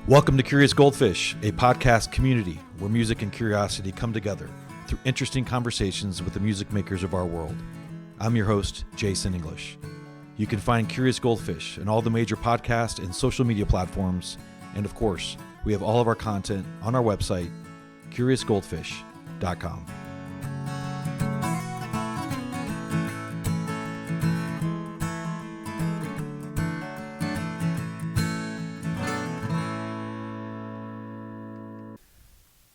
Welcome to Curious Goldfish, a podcast community where music and curiosity come together through interesting conversations with the music makers of our world. I'm your host, Jason English. You can find Curious Goldfish in all the major podcast and social media platforms, and of course, we have all of our content on our website, curiousgoldfish.com.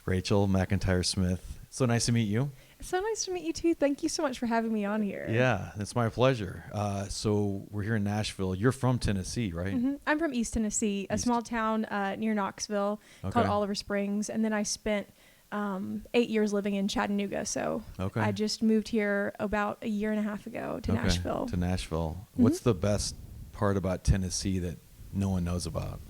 Rachel McIntyre Smith. So nice to meet you. So nice to meet you too. Thank you so much for having me on here. Yeah, it's my pleasure. So we're here in Nashville. You're from Tennessee, right? Mm-hmm. I'm from East Tennessee, a small town near Knoxville called Oliver Springs. And then I spent 8 years living in Chattanooga. So I just moved here about a year and a half ago to Nashville. To Nashville. Mm-hmm. What's the best part about Tennessee that no one knows about?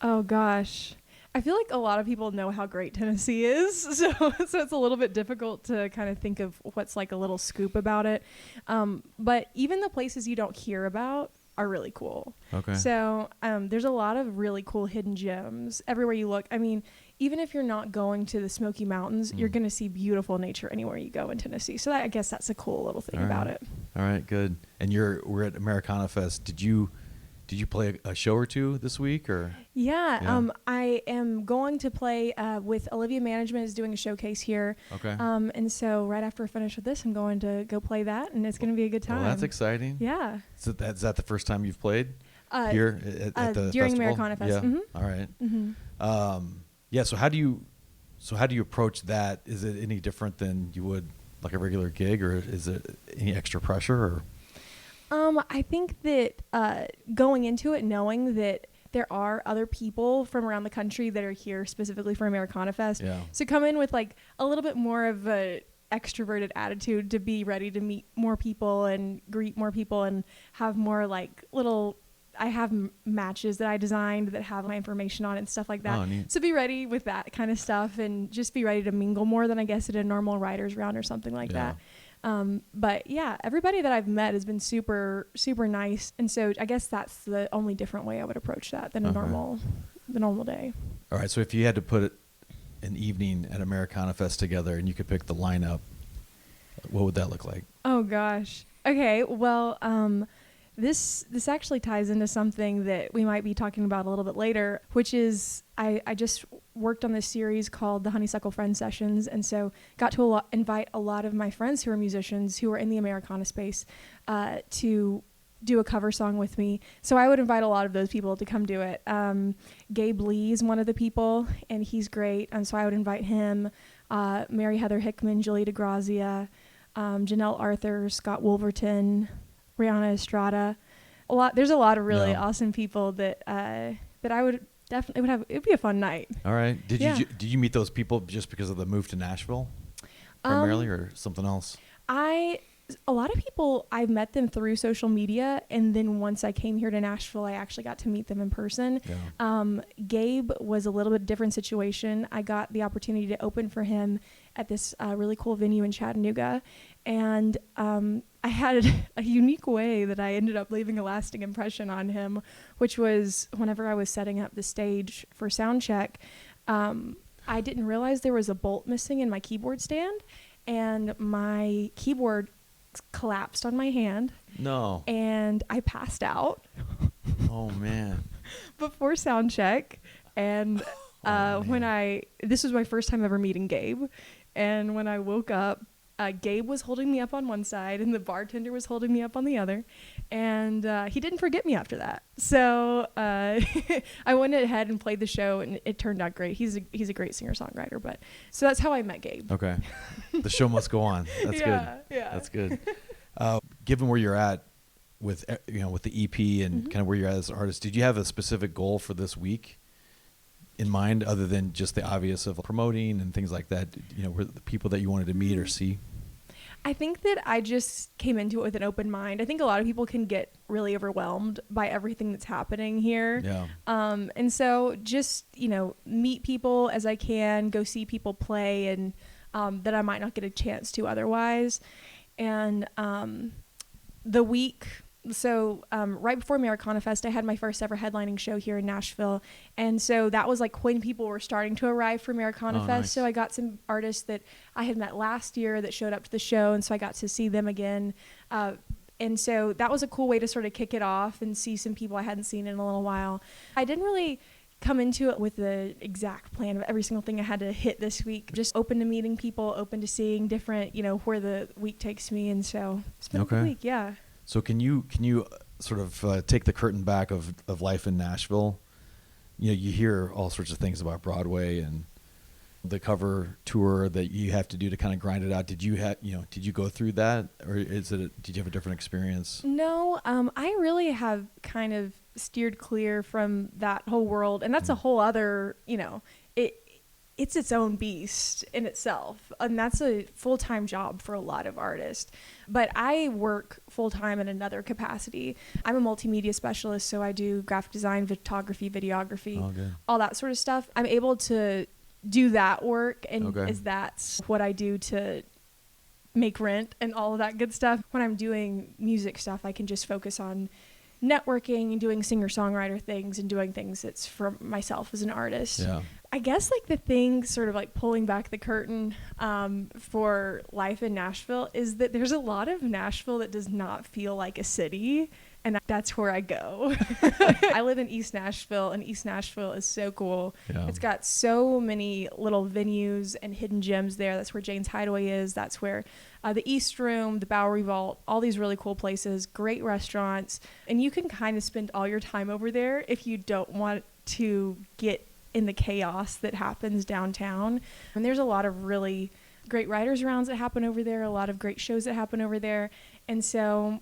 Oh, gosh. I feel like a lot of people know how great Tennessee is, so it's a little bit difficult to kind of think of what's like a little scoop about it. But even the places you don't hear about are really cool. Okay. So there's a lot of really cool hidden gems everywhere you look. I mean, even if you're not going to the Smoky Mountains, you're going to see beautiful nature anywhere you go in Tennessee. So I guess that's a cool little thing about it. All right, good. And we're at AmericanaFest. Did you play a show or two this week, or? Yeah. I am going to play with Olivia Management is doing a showcase here. Okay. And so right after I finish with this, I'm going to go play that, and it's going to be a good time. Well, that's exciting. Yeah. So is that the first time you've played here at the during festival? AmericanaFest? Yeah. Mm-hmm. All right. Mm-hmm. Yeah. So how do you approach that? Is it any different than you would like a regular gig, or is it any extra pressure, or? I think that going into it, knowing that there are other people from around the country that are here specifically for AmericanaFest, so come in with like a little bit more of a extroverted attitude to be ready to meet more people and greet more people and have more like little. I have matches that I designed that have my information on it and stuff like that. Oh, neat. So be ready with that kind of stuff and just be ready to mingle more than I guess at a normal writer's round or something like that. But yeah, everybody that I've met has been super, super nice. And so I guess that's the only different way I would approach that than the normal day. All right. So if you had to put an evening at AmericanaFest together and you could pick the lineup, what would that look like? Oh gosh. Okay. Well, this actually ties into something that we might be talking about a little bit later, which is I just worked on this series called the Honeysuckle Friend Sessions, and so got to invite a lot of my friends who are musicians who are in the Americana space to do a cover song with me. So I would invite a lot of those people to come do it. Gabe Lee is one of the people, and he's great, and so I would invite him, Mary Heather Hickman, Julie DeGrazia, Janelle Arthur, Scott Wolverton, Rihanna Estrada. There's a lot of really awesome people that I would definitely it'd be a fun night. All right. Did you meet those people just because of the move to Nashville primarily, or something else? A lot of people, I've met them through social media, and then once I came here to Nashville, I actually got to meet them in person. Yeah. Gabe was a little bit different situation. I got the opportunity to open for him at this really cool venue in Chattanooga, and I had a unique way that I ended up leaving a lasting impression on him, which was whenever I was setting up the stage for sound check, I didn't realize there was a bolt missing in my keyboard stand, and my keyboard collapsed on my hand. No. And I passed out. Oh man. Before sound check, and this was my first time ever meeting Gabe, and when I woke up, Gabe was holding me up on one side and the bartender was holding me up on the other, and he didn't forget me after that. So I went ahead and played the show, and it turned out great. He's a great singer-songwriter, but so that's how I met Gabe. Okay. The show must go on. That's good. Yeah. That's good. Given where you're at with with the EP and kind of where you're at as an artist, did you have a specific goal for this week in mind, other than just the obvious of promoting and things like that? Were the people that you wanted to meet or see? I think that I just came into it with an open mind. I think a lot of people can get really overwhelmed by everything that's happening here. Yeah. And so just, meet people as I can, go see people play, and that I might not get a chance to otherwise. And the week So right before AmericanaFest, I had my first ever headlining show here in Nashville. And so that was like when people were starting to arrive for AmericanaFest. Nice. So I got some artists that I had met last year that showed up to the show. And so I got to see them again. And so that was a cool way to sort of kick it off and see some people I hadn't seen in a little while. I didn't really come into it with the exact plan of every single thing I had to hit this week. Just open to meeting people, open to seeing different, where the week takes me. And so it's been a good week, yeah. So can you sort of take the curtain back of life in Nashville? You hear all sorts of things about Broadway and the cover tour that you have to do to kind of grind it out. Did you go through that, or did you have a different experience? No, I really have kind of steered clear from that whole world, and that's a whole other, it's its own beast in itself, and that's a full-time job for a lot of artists. But I work full-time in another capacity. I'm a multimedia specialist, so I do graphic design, photography, videography, all that sort of stuff. I'm able to do that work, and that's what I do to make rent and all of that good stuff. When I'm doing music stuff, I can just focus on networking and doing singer-songwriter things and doing things that's for myself as an artist. Yeah. I guess like the thing sort of like pulling back the curtain for life in Nashville is that there's a lot of Nashville that does not feel like a city, and that's where I go. I live in East Nashville, and East Nashville is so cool. Yeah. It's got so many little venues and hidden gems there. That's where Jane's Hideaway is. That's where the East Room, the Bowery Vault, all these really cool places, great restaurants. And you can kind of spend all your time over there if you don't want to get in the chaos that happens downtown. And there's a lot of really great writers' rounds that happen over there, a lot of great shows that happen over there. And so,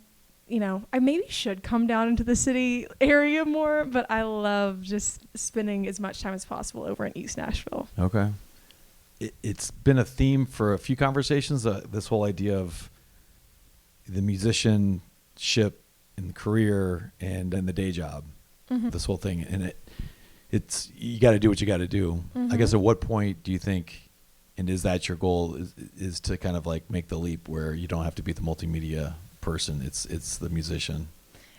I maybe should come down into the city area more, but I love just spending as much time as possible over in East Nashville. Okay. It's been a theme for a few conversations, this whole idea of the musicianship and the career and then the day job, this whole thing. And it's you got to do what you got to do. I guess at what point do you think, and is that your goal, is to kind of like make the leap where you don't have to be the multimedia person, it's the musician?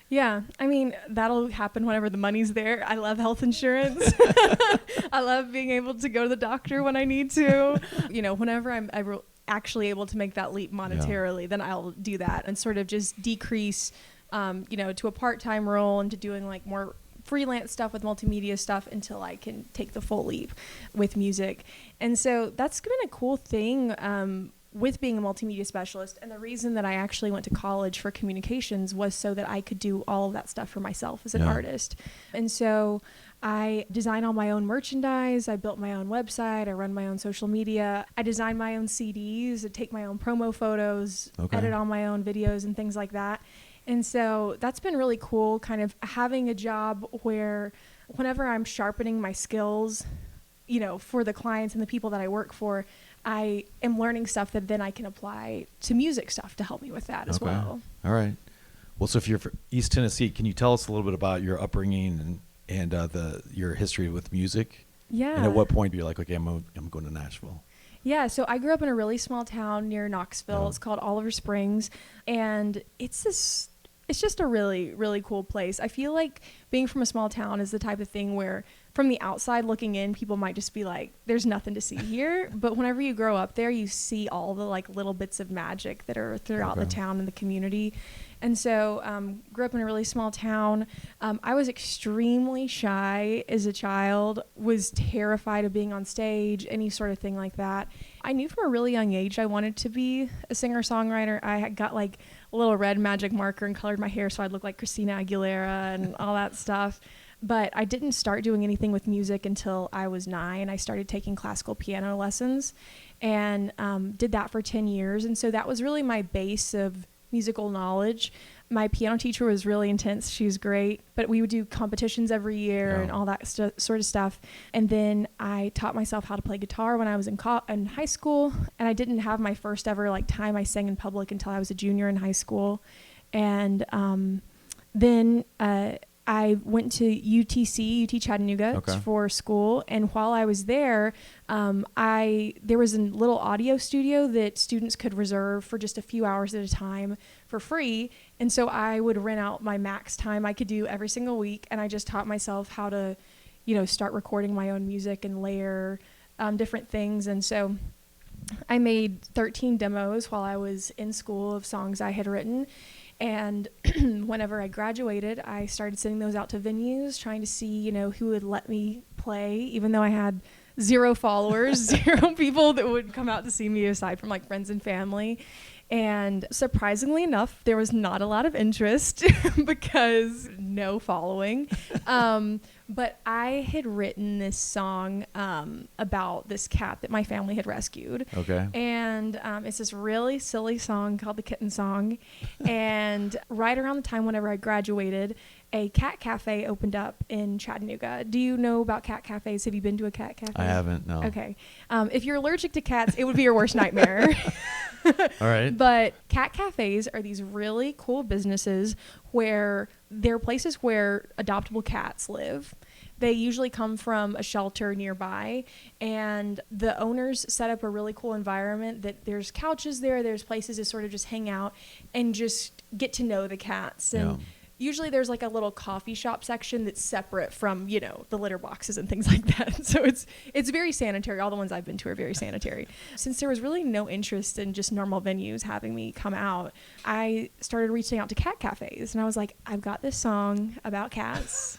Yeah, I mean, that'll happen whenever the money's there. I love health insurance. I love being able to go to the doctor when I need to. Whenever I'm actually able to make that leap monetarily, then I'll do that and sort of just decrease, to a part-time role and to doing like more freelance stuff with multimedia stuff until I can take the full leap with music. And so that's been a cool thing with being a multimedia specialist. And the reason that I actually went to college for communications was so that I could do all of that stuff for myself as an artist. And so I design all my own merchandise. I built my own website. I run my own social media. I design my own CDs. I take my own promo photos, edit all my own videos and things like that. And so that's been really cool, kind of having a job where whenever I'm sharpening my skills, for the clients and the people that I work for, I am learning stuff that then I can apply to music stuff to help me with that as well. All right. Well, so if you're from East Tennessee, can you tell us a little bit about your upbringing and your history with music? Yeah. And at what point you're like, okay, I'm going to Nashville? Yeah, so I grew up in a really small town near Knoxville. It's called Oliver Springs, and it's just a really, really cool place. I feel like being from a small town is the type of thing where from the outside looking in, people might just be like, there's nothing to see here. But whenever you grow up there, you see all the like little bits of magic that are throughout the town and the community. And so grew up in a really small town. I was extremely shy as a child, was terrified of being on stage, any sort of thing like that. I knew from a really young age I wanted to be a singer-songwriter. I had got like a little red magic marker and colored my hair so I'd look like Christina Aguilera and all that stuff. But I didn't start doing anything with music until I was 9. I started taking classical piano lessons and did that for 10 years. And so that was really my base of musical knowledge. My piano teacher was really intense. She was great. But we would do competitions every year and all that sort of stuff. And then I taught myself how to play guitar when I was in high school. And I didn't have my first ever time I sang in public until I was a junior in high school. And then I went to UT Chattanooga for school, and while I was there, there was a little audio studio that students could reserve for just a few hours at a time for free, and so I would rent out my max time I could do every single week, and I just taught myself how to, start recording my own music and layer different things, and so I made 13 demos while I was in school of songs I had written. And whenever I graduated, I started sending those out to venues, trying to see, who would let me play, even though I had 0 followers, 0 people that would come out to see me aside from like friends and family. And surprisingly enough, there was not a lot of interest because no following. But I had written this song about this cat that my family had rescued. Okay. And it's this really silly song called The Kitten Song. And right around the time whenever I graduated, a cat cafe opened up in Chattanooga. Do you know about cat cafes? Have you been to a cat cafe? I haven't, no. Okay. If you're allergic to cats, it would be your worst nightmare. All right. But cat cafes are these really cool businesses where they're places where adoptable cats live. They usually come from a shelter nearby, and the owners set up a really cool environment that there's couches there, there's places to sort of just hang out and just get to know the cats. And usually there's like a little coffee shop section that's separate from, the litter boxes and things like that. So it's very sanitary. All the ones I've been to are very sanitary. Since there was really no interest in just normal venues having me come out, I started reaching out to cat cafes. And I was like, I've got this song about cats.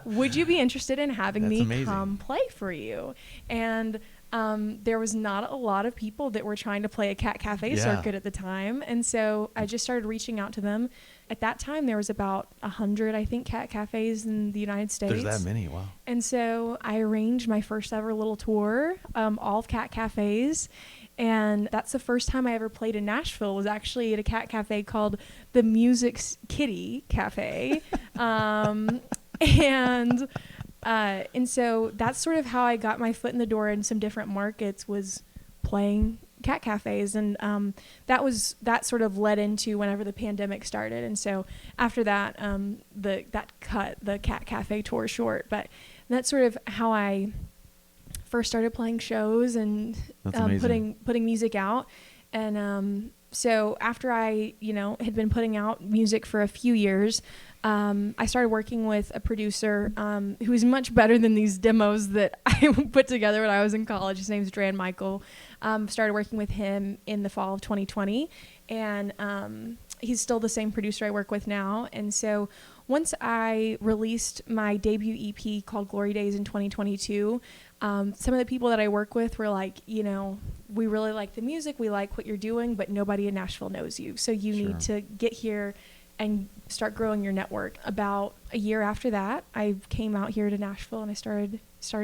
Would you be interested in having me come play for you? And there was not a lot of people that were trying to play a cat cafe circuit at the time. And so I just started reaching out to them. At that time, there was about 100, I think, cat cafes in the United States. There's that many, wow. And so I arranged my first ever little tour, all of cat cafes. And that's the first time I ever played in Nashville, was actually at a cat cafe called the Music's Kitty Cafe. And so that's sort of how I got my foot in the door in some different markets, was playing cat cafes. And that sort of led into whenever the pandemic started. And so after that, that cut the cat cafe tour short. But that's sort of how I first started playing shows and putting music out. And so after I, had been putting out music for a few years, I started working with a producer who is much better than these demos that I put together when I was in college. His name's Dran Michael. Started working with him in the fall of 2020, and he's still the same producer I work with now. And so once I released my debut EP called Glory Days in 2022, some of the people that I work with were like, we really like the music, we like what you're doing, but nobody in Nashville knows you. So you need to get here and start growing your network. About a year after that, I came out here to Nashville and I started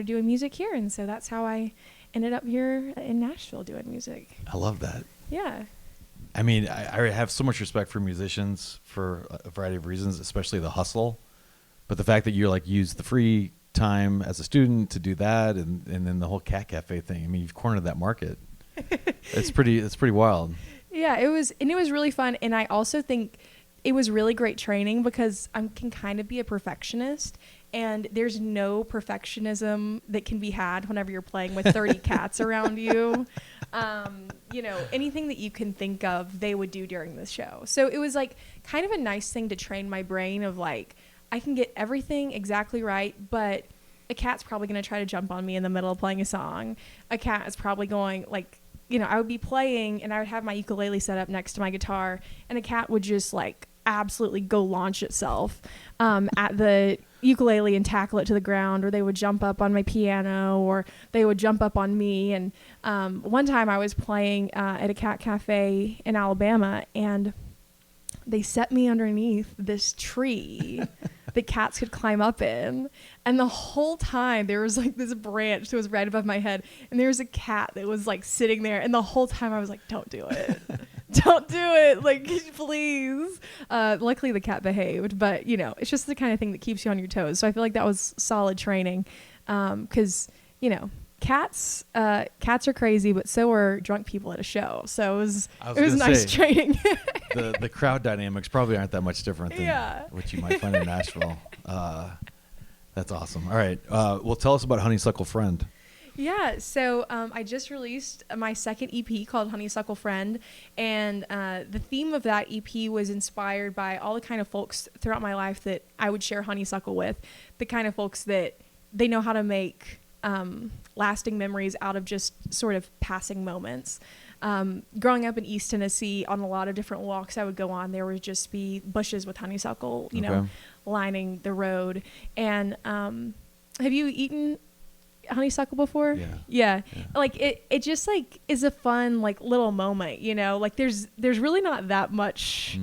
doing music here. And so that's how I ended up here in Nashville doing music. I love that. Yeah. I mean, I have so much respect for musicians for a variety of reasons, especially the hustle. But the fact that you're like use the free time as a student to do that, and then the whole cat cafe thing. I mean, you've cornered that market. It's pretty wild. Yeah, it was really fun. And I also think it was really great training because I can kind of be a perfectionist, and there's no perfectionism that can be had whenever you're playing with 30 cats around you. Anything that you can think of, they would do during the show. So it was like kind of a nice thing to train my brain of like, I can get everything exactly right, but a cat's probably going to try to jump on me in the middle of playing a song. A cat is probably going like, I would be playing and I would have my ukulele set up next to my guitar, and a cat would just like absolutely go launch itself at the ukulele and tackle it to the ground, or they would jump up on my piano, or they would jump up on me. And one time I was playing at a cat cafe in Alabama, and they set me underneath this tree that cats could climb up in. And the whole time there was like this branch that was right above my head, and there was a cat that was like sitting there. And the whole time I was like, don't do it. Don't do it. Like, please. Luckily the cat behaved, but it's just the kind of thing that keeps you on your toes. So I feel like that was solid training. 'Cause cats are crazy, but so are drunk people at a show. So it was nice training. the crowd dynamics probably aren't that much different than what you might find in Nashville. That's awesome. All right. Well, tell us about Honeysuckle Friend. Yeah, so I just released my second EP called Honeysuckle Friend, and the theme of that EP was inspired by all the kind of folks throughout my life that I would share honeysuckle with, the kind of folks that they know how to make lasting memories out of just sort of passing moments. Growing up in East Tennessee, on a lot of different walks I would go on, there would just be bushes with honeysuckle, you know, lining the road. And have you eaten honeysuckle before? Yeah. Like it just like is a fun like little moment, you know, like there's really not that much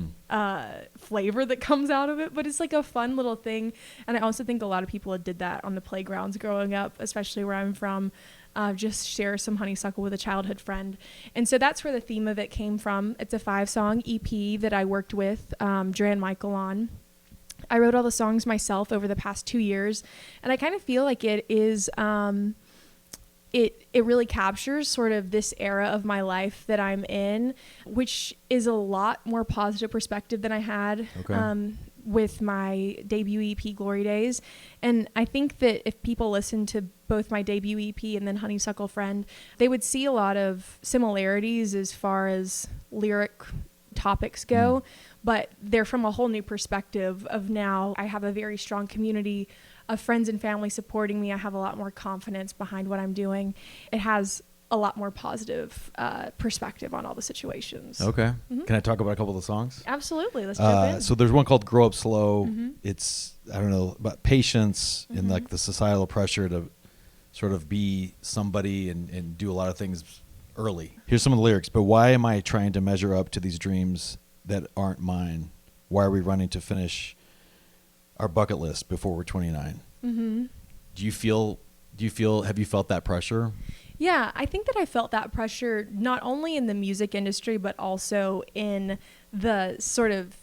flavor that comes out of it, but it's like a fun little thing. And I also think a lot of people did that on the playgrounds growing up, especially where I'm from. Just share some honeysuckle with a childhood friend. And so that's where the theme of it came from. It's a 5-song EP that I worked with Dre and Michael on. I wrote all the songs myself over the past 2 years, and I kind of feel like it is it really captures sort of this era of my life that I'm in, which is a lot more positive perspective than I had with my debut EP Glory Days. And I think that if people listen to both my debut EP and then Honeysuckle Friend, they would see a lot of similarities as far as lyric topics go, but they're from a whole new perspective of now I have a very strong community of friends and family supporting me. I have a lot more confidence behind what I'm doing. It has a lot more positive perspective on all the situations. Okay. Can I talk about a couple of the songs? Absolutely. Let's jump in. So there's one called Grow Up Slow. It's, I don't know, about patience and like the societal pressure to sort of be somebody and do a lot of things early. Here's some of the lyrics. But why am I trying to measure up to these dreams that aren't mine? Why are we running to finish our bucket list before we're 29? Have you felt that pressure? Yeah, I think that I felt that pressure not only in the music industry, but also in the sort of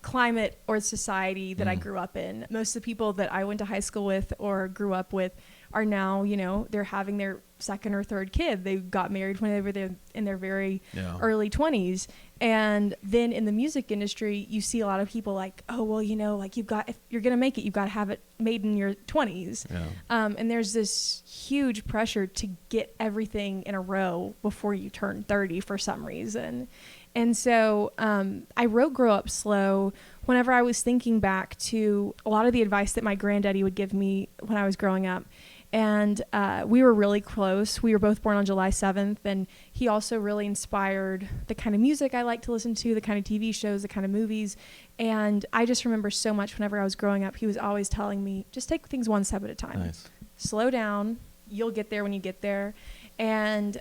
climate or society that I grew up in. Most of the people that I went to high school with or grew up with are now, you know, they're having their second or third kid. They got married when they were in their very early 20s. And then in the music industry, you see a lot of people like, oh, well, you know, like if you're going to make it, you've got to have it made in your 20s. And there's this huge pressure to get everything in a row before you turn 30 for some reason. And so I wrote Grow Up Slow whenever I was thinking back to a lot of the advice that my granddaddy would give me when I was growing up. And we were really close. We were both born on July 7th, and he also really inspired the kind of music I like to listen to, the kind of TV shows, the kind of movies. And I just remember so much whenever I was growing up, he was always telling me, just take things one step at a time. Nice. Slow down. You'll get there when you get there. And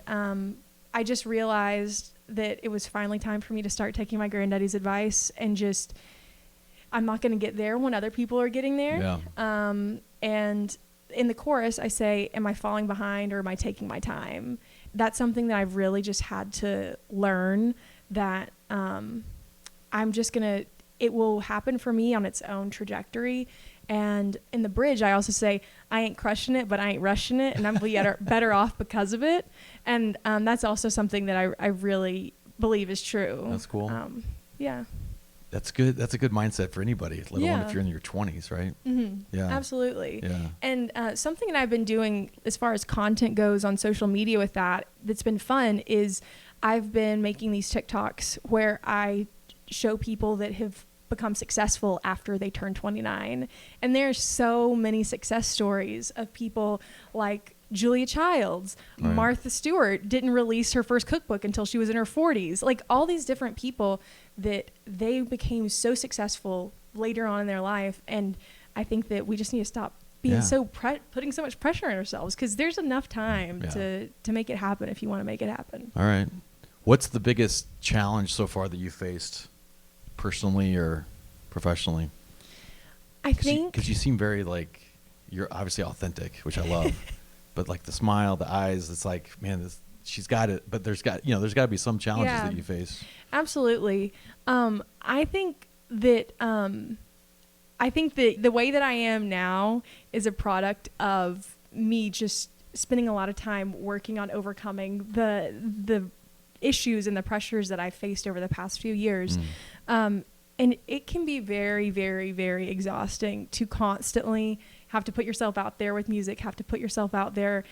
I just realized that it was finally time for me to start taking my granddaddy's advice and just, I'm not going to get there when other people are getting there. And in the chorus, I say, am I falling behind or am I taking my time? That's something that I've really just had to learn, that I'm just going to, it will happen for me on its own trajectory. And in the bridge, I also say, I ain't crushing it, but I ain't rushing it. And I'm better off because of it. And that's also something that I really believe is true. That's cool. Yeah. That's good. That's a good mindset for anybody, let alone if you're in your 20s, right? Yeah, absolutely. Yeah. And something that I've been doing as far as content goes on social media with that's been fun is I've been making these TikToks where I show people that have become successful after they turn 29. And there's so many success stories of people like Julia Childs, Martha Stewart didn't release her first cookbook until she was in her 40s. Like all these different people that they became so successful later on in their life. And I think that we just need to stop being putting so much pressure on ourselves, because there's enough time to make it happen if you want to make it happen. All right. What's the biggest challenge so far that you faced personally or professionally? I think because you seem very like, you're obviously authentic, which I love. But like the smile, the eyes, it's like, man, she's got it. But there's got to be some challenges that you face. Absolutely. I think that the way that I am now is a product of me just spending a lot of time working on overcoming the issues and the pressures that I faced over the past few years. And it can be very, very, very exhausting to constantly have to put yourself out there with music, have to put yourself out there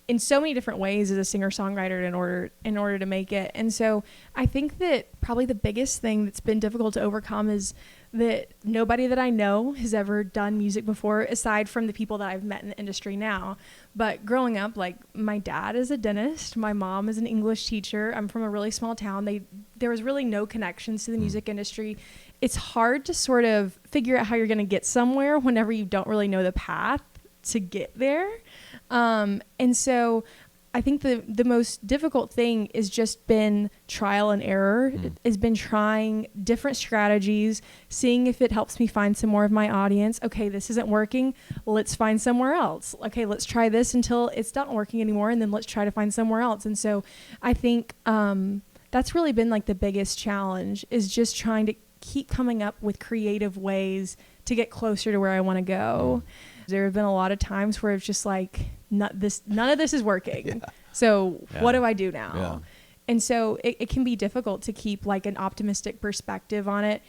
in so many different ways as a singer-songwriter in order to make it. And so I think that probably the biggest thing that's been difficult to overcome is that nobody that I know has ever done music before, aside from the people that I've met in the industry now. But growing up, like, my dad is a dentist, my mom is an English teacher. I'm from a really small town. There was really no connections to the music industry. It's hard to sort of figure out how you're going to get somewhere whenever you don't really know the path to get there. And so I think the most difficult thing has just been trial and error. It has been trying different strategies, seeing if it helps me find some more of my audience. Okay, this isn't working. Let's find somewhere else. Okay, let's try this until it's not working anymore, and then let's try to find somewhere else. And so I think that's really been like the biggest challenge, is just trying to keep coming up with creative ways to get closer to where I want to go. There have been a lot of times where it's just like, none of this is working. So what do I do now? Yeah. And so it can be difficult to keep like an optimistic perspective on it.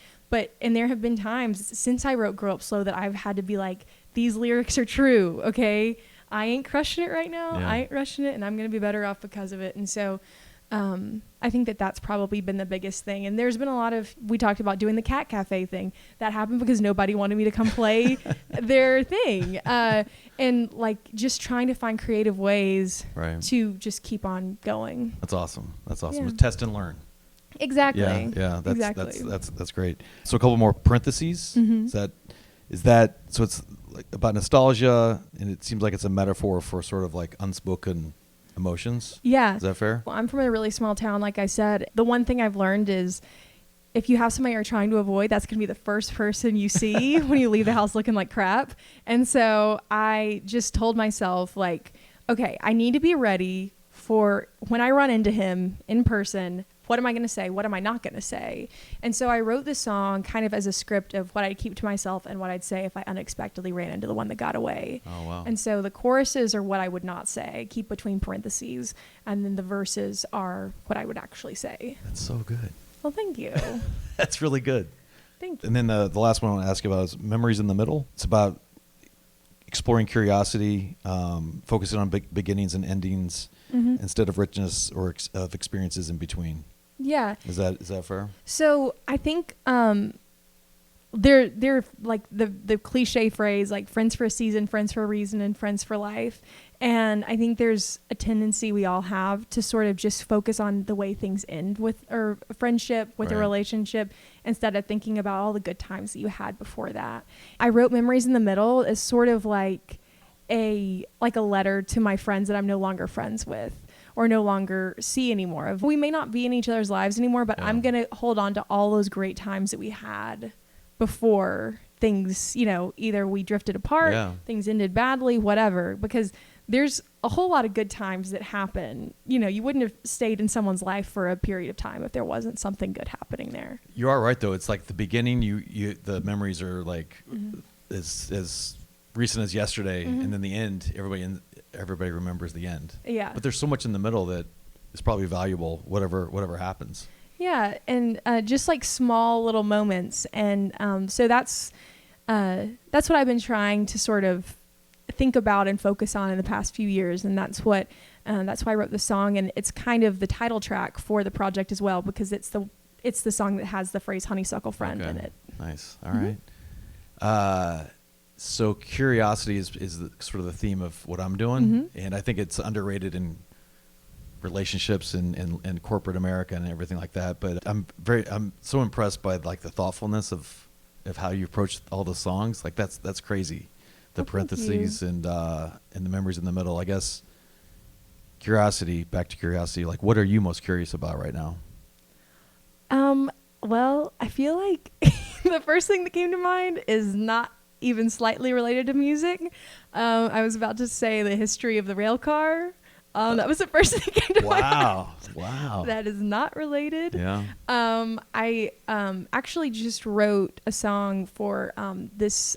And there have been times since I wrote Grow Up Slow that I've had to be like, these lyrics are true. Okay. I ain't crushing it right now. I ain't rushing it, and I'm going to be better off because of it. And so I think that's probably been the biggest thing. And there's been a lot of, we talked about doing the cat cafe thing. That happened because nobody wanted me to come play their thing. And like just trying to find creative ways to just keep on going. That's awesome. Yeah. Test and learn. Exactly. Yeah. Exactly. That's great. So a couple more parentheses. Is that so it's like about nostalgia, and it seems like it's a metaphor for sort of like unspoken emotions. Yeah. Is that fair? Well, I'm from a really small town, like I said. The one thing I've learned is if you have somebody you're trying to avoid, that's going to be the first person you see when you leave the house looking like crap. And so I just told myself, like, okay, I need to be ready for when I run into him in person. What am I going to say? What am I not going to say? And so I wrote this song kind of as a script of what I'd keep to myself and what I'd say if I unexpectedly ran into the one that got away. Oh, wow. And so the choruses are what I would not say, keep between parentheses, and then the verses are what I would actually say. That's so good. Well, thank you. That's really good. Thank you. And then the last one I want to ask you about is Memories in the Middle. It's about exploring curiosity, focusing on beginnings and endings instead of richness or of experiences in between. Yeah. Is that fair? So I think they're like the cliche phrase, like friends for a season, friends for a reason, and friends for life. And I think there's a tendency we all have to sort of just focus on the way things end with a friendship, with a relationship, instead of thinking about all the good times that you had before that. I wrote Memories in the Middle as sort of like a letter to my friends that I'm no longer friends with or no longer see anymore. We may not be in each other's lives anymore, but I'm going to hold on to all those great times that we had before things, either we drifted apart, things ended badly, whatever, because there's a whole lot of good times that happen. You wouldn't have stayed in someone's life for a period of time if there wasn't something good happening there. You are right, though. It's like the beginning, the memories are like as recent as yesterday, and then the end, everybody remembers the end. Yeah. But there's so much in the middle that is probably valuable, whatever happens. Yeah, and just like small little moments, and so that's what I've been trying to sort of think about and focus on in the past few years, and that's why I wrote the song, and it's kind of the title track for the project as well, because it's the song that has the phrase "Honeysuckle Friend" in it. Nice. All right. So curiosity is sort of the theme of what I'm doing, and I think it's underrated in relationships and corporate America and everything like that. But I'm so impressed by like the thoughtfulness of how you approach all the songs. Like that's crazy. The parentheses and the memories in the middle. I guess back to curiosity. Like, what are you most curious about right now? Well, I feel like the first thing that came to mind is not even slightly related to music. I was about to say the history of the rail car. That was the first thing that came to my mind. Wow. That is not related. Yeah. I actually just wrote a song for this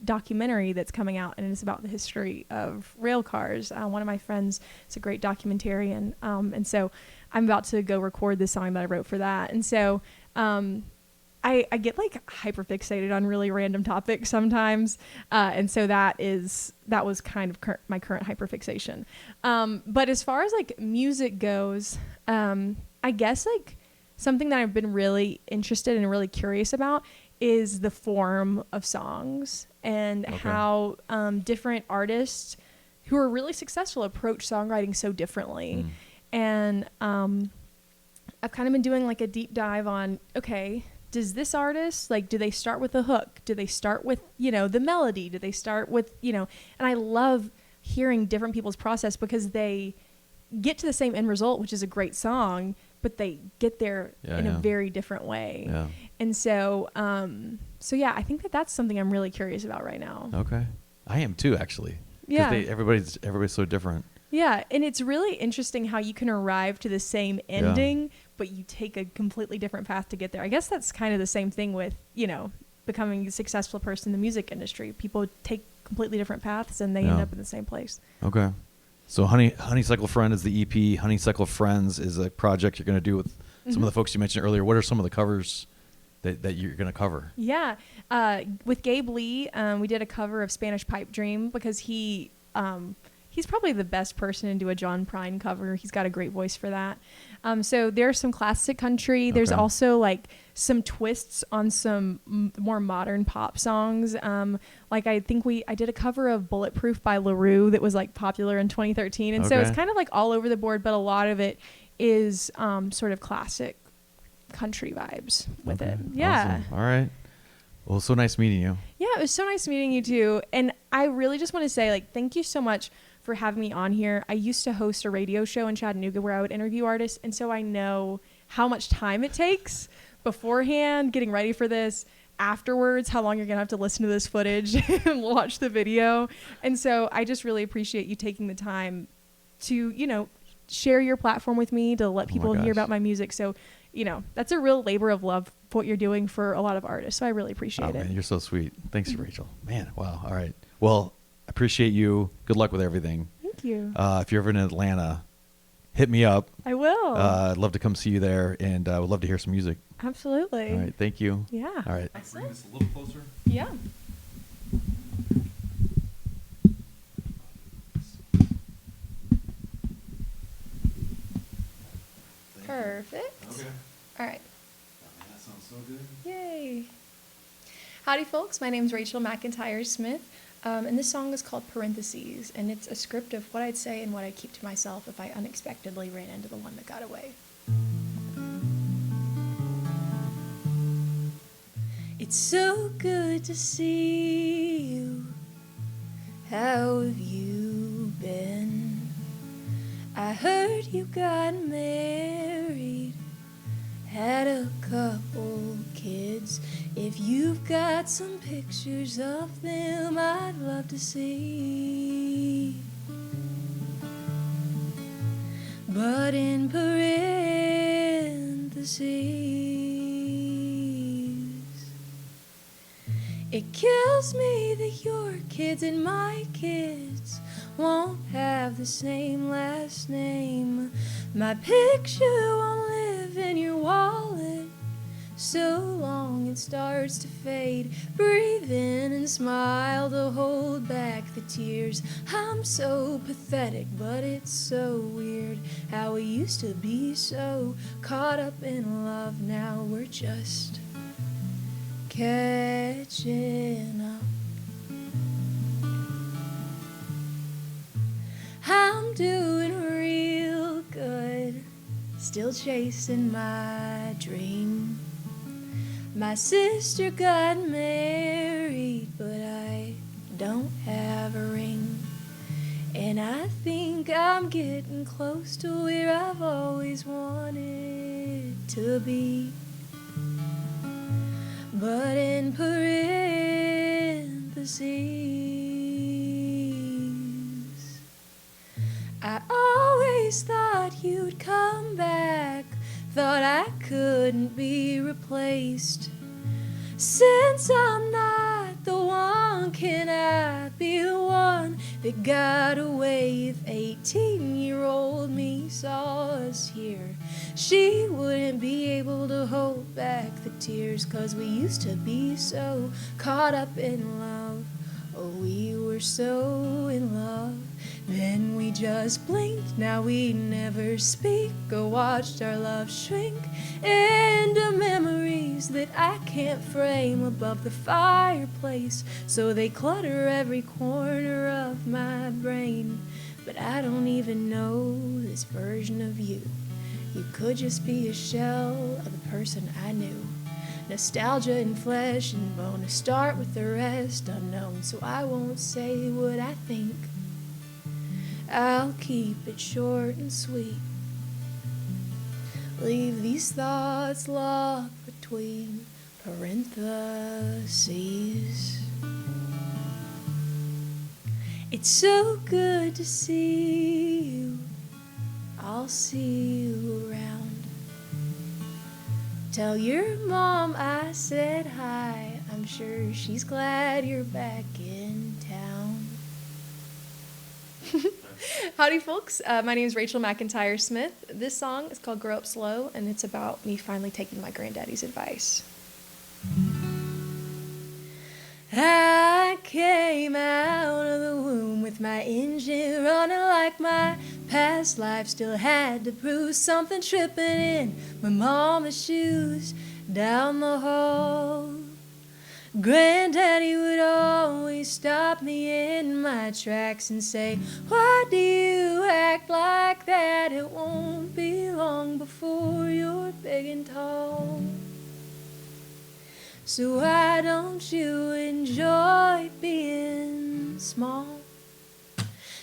documentary that's coming out, and it's about the history of rail cars. One of my friends is a great documentarian, and so I'm about to go record the song that I wrote for that. And so I get like hyper fixated on really random topics sometimes. And so that was kind of my current hyper fixation. But as far as like music goes, I guess like something that I've been really interested and really curious about is the form of songs and how different artists who are really successful approach songwriting so differently. And I've kind of been doing like a deep dive on, okay, does this artist, like, do they start with a hook? Do they start with, the melody? Do they start with, and I love hearing different people's process because they get to the same end result, which is a great song, but they get there in a very different way. Yeah. And so, I think that's something I'm really curious about right now. Okay. I am too, actually. Yeah. Everybody's so different. Yeah. And it's really interesting how you can arrive to the same ending, but you take a completely different path to get there. I guess that's kind of the same thing with, becoming a successful person in the music industry. People take completely different paths and they end up in the same place. Okay. So Honeysuckle Friend is the EP. Honeysuckle Friends is a project you're going to do with some of the folks you mentioned earlier. What are some of the covers that you're going to cover? Yeah. With Gabe Lee, we did a cover of Spanish Pipe Dream because he's probably the best person to do a John Prine cover. He's got a great voice for that. So there's some classic country. There's also like some twists on some more modern pop songs. Like I think I did a cover of Bulletproof by LaRue that was like popular in 2013. And so it's kind of like all over the board, but a lot of it is sort of classic country vibes with it. Yeah. Awesome. All right. Well, so nice meeting you. Yeah, it was so nice meeting you too. And I really just want to say, like, thank you so much for having me on here. I used to host a radio show in Chattanooga where I would interview artists. And so I know how much time it takes beforehand, getting ready for this, afterwards, how long you're going to have to listen to this footage and watch the video. And so I just really appreciate you taking the time to, share your platform with me, to let people hear about my music. So, that's a real labor of love for what you're doing for a lot of artists. So I really appreciate it. Man, you're so sweet. Thanks, Rachel. Man, wow. All right. Well, I appreciate you. Good luck with everything. Thank you. If you're ever in Atlanta, hit me up. I will. I'd love to come see you there, and I would love to hear some music. Absolutely. All right. Thank you. Yeah. All right. Excellent. Bring this a little closer. Yeah. Perfect. Okay. All right. That sounds so good. Yay. Howdy, folks. My name is Rachel McIntyre Smith, and this song is called Parentheses, and it's a script of what I'd say and what I'd keep to myself if I unexpectedly ran into the one that got away. It's so good to see you. How have you been? I heard you got married, had a couple kids. If you've got some pictures of them, I'd love to see. But in parentheses, it kills me that your kids and my kids won't have the same last name. My picture won't live in your wallet so long it starts to fade. Breathe in and smile to hold back the tears. I'm so pathetic, but it's so weird how we used to be so caught up in love. Now we're just catching up. I'm doing real good, still chasing my dream. My sister got married, but I don't have a ring. And I think I'm getting close to where I've always wanted to be. But in parentheses, I always thought you'd come back, thought I couldn't be replaced. Since I'm not the one, can I be the one that got away if 18-year-old me saw us here. She wouldn't be able to hold back the tears, 'cause we used to be so caught up in love. Oh, we were so in love. Then we just blinked, now we never speak, or watched our love shrink into memories that I can't frame above the fireplace, so they clutter every corner of my brain. But I don't even know this version of you. You could just be a shell of the person I knew. Nostalgia in flesh and bone, to start with the rest unknown, so I won't say what I think. I'll keep it short and sweet. Leave these thoughts locked between parentheses. It's so good to see you. I'll see you around. Tell your mom I said hi. I'm sure she's glad you're back in town. Howdy, folks. My name is Rachel McIntyre Smith. This song is called Grow Up Slow, and it's about me finally taking my granddaddy's advice. I came out of the womb with my engine running like my past life still had to prove something, tripping in my mama's shoes down the hall. Granddaddy would always stop me in my tracks and say, "Why do you act like that? It won't be long before you're big and tall. So why don't you enjoy being small?"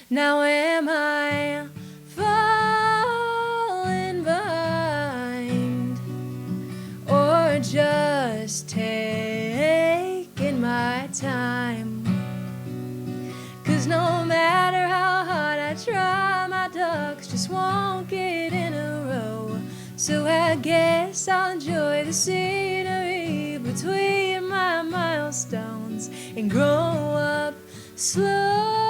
Now am I falling behind, or just taking my time? 'Cause no matter how hard I try, my ducks just won't get in a row. So I guess I'll enjoy the scenery between my milestones and grow up slow.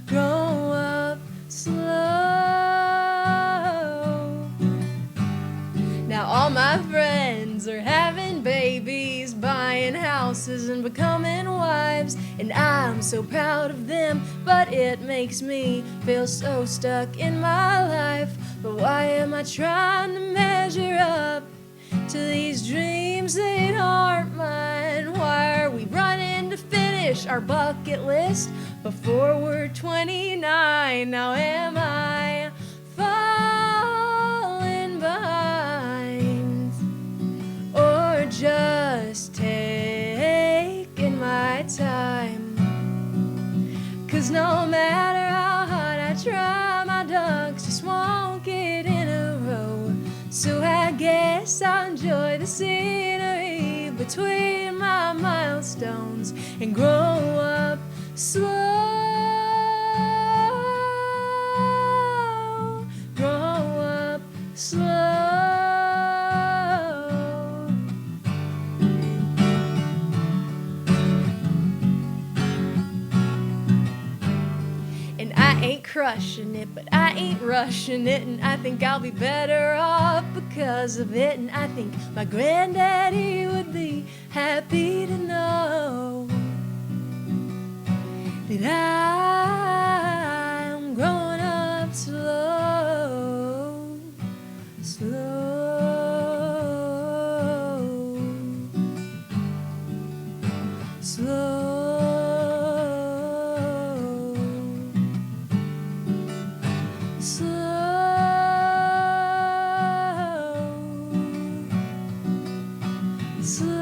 Grow up slow. Now all my friends are having babies, buying houses and becoming wives, and I'm so proud of them, but it makes me feel so stuck in my life. But why am I trying to measure up to these dreams that aren't mine? Why are we running to finish our bucket list before we're 29? Now am I falling behind, or just taking my time? 'Cause no matter how hard I try, my ducks just won't get in a row. So I guess I'll enjoy the scenery between my milestones and grow up slow. Grow up slow. And I ain't crushing it, but I ain't rushing it, and I think I'll be better off because of it. And I think my granddaddy would be happy to know that I'm growing up slow, slow, slow. Slow.